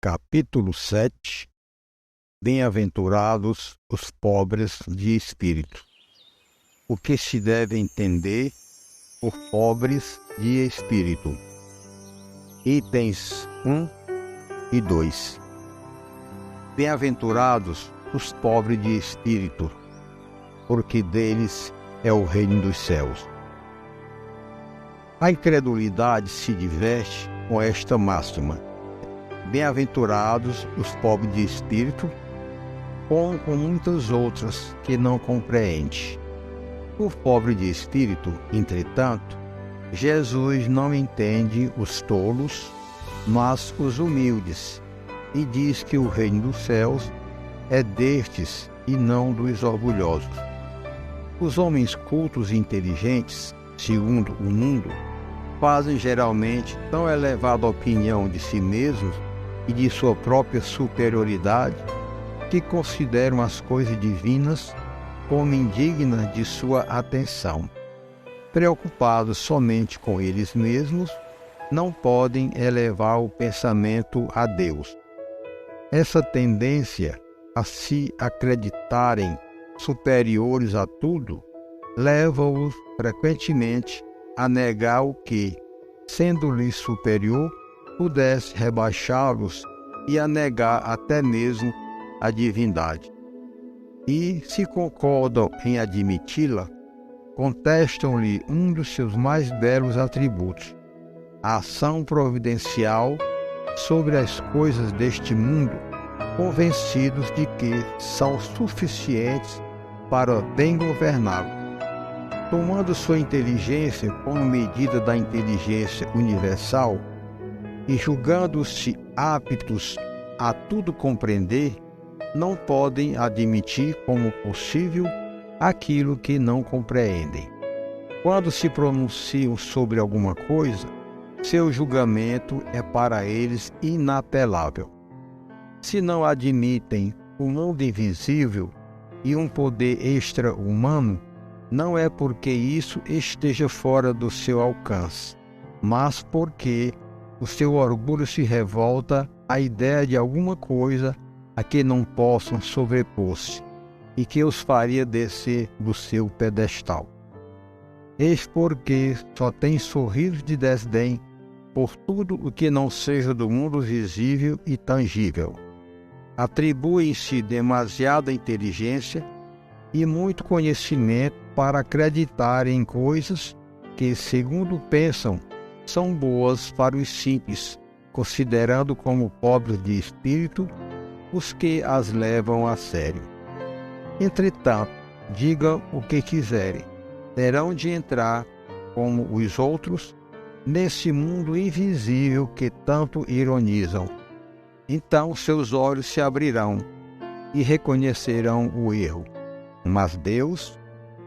Capítulo 7. Bem-aventurados os pobres de espírito. O que se deve entender por pobres de espírito? Itens 1 e 2. Bem-aventurados os pobres de espírito, porque deles é o reino dos céus. A incredulidade se diverte com esta máxima: bem-aventurados os pobres de espírito, com muitas outras que não compreende. O pobre de espírito, entretanto, Jesus não entende os tolos, mas os humildes, e diz que o reino dos céus é destes e não dos orgulhosos. Os homens cultos e inteligentes, segundo o mundo, fazem geralmente tão elevada opinião de si mesmos e de sua própria superioridade, que consideram as coisas divinas como indignas de sua atenção. Preocupados somente com eles mesmos, não podem elevar o pensamento a Deus. Essa tendência a se acreditarem superiores a tudo leva-os frequentemente a negar o que, sendo-lhes superior, pudesse rebaixá-los e a negar até mesmo a divindade. E, se concordam em admiti-la, contestam-lhe um dos seus mais belos atributos, a ação providencial sobre as coisas deste mundo, convencidos de que são suficientes para bem governá-lo. Tomando sua inteligência como medida da inteligência universal e julgando-se aptos a tudo compreender, não podem admitir como possível aquilo que não compreendem. Quando se pronunciam sobre alguma coisa, seu julgamento é para eles inapelável. Se não admitem o mundo invisível e um poder extra-humano, não é porque isso esteja fora do seu alcance, mas porque o seu orgulho se revolta à ideia de alguma coisa a que não possam sobrepor-se e que os faria descer do seu pedestal. Eis porque só tem sorriso de desdém por tudo o que não seja do mundo visível e tangível. Atribuem-se demasiada inteligência e muito conhecimento para acreditar em coisas que, segundo pensam, são boas para os simples, considerando como pobres de espírito os que as levam a sério. Entretanto, digam o que quiserem, terão de entrar, como os outros, nesse mundo invisível que tanto ironizam. Então seus olhos se abrirão e reconhecerão o erro. Mas Deus,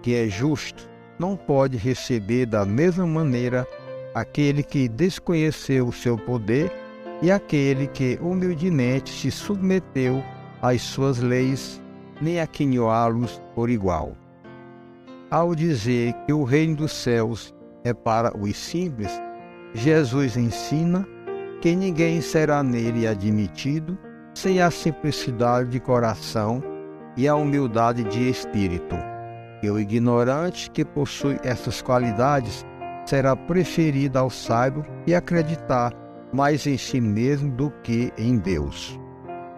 que é justo, não pode receber da mesma maneira aquele que desconheceu o seu poder e aquele que humildemente se submeteu às suas leis, nem aquinhoá-los por igual. Ao dizer que o reino dos céus é para os simples, Jesus ensina que ninguém será nele admitido sem a simplicidade de coração e a humildade de espírito. E o ignorante que possui essas qualidades será preferido ao sábio e acreditar mais em si mesmo do que em Deus.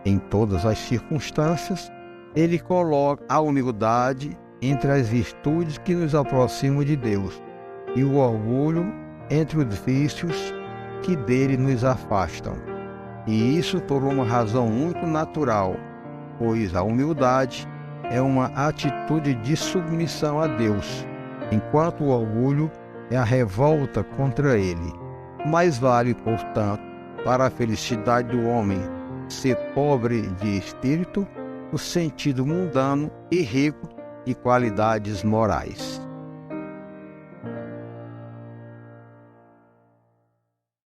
Em todas as circunstâncias, ele coloca a humildade entre as virtudes que nos aproximam de Deus e o orgulho entre os vícios que dele nos afastam. E isso por uma razão muito natural, pois a humildade é uma atitude de submissão a Deus, enquanto o orgulho é a revolta contra ele. Mais vale, portanto, para a felicidade do homem ser pobre de espírito, no sentido mundano, e rico de qualidades morais.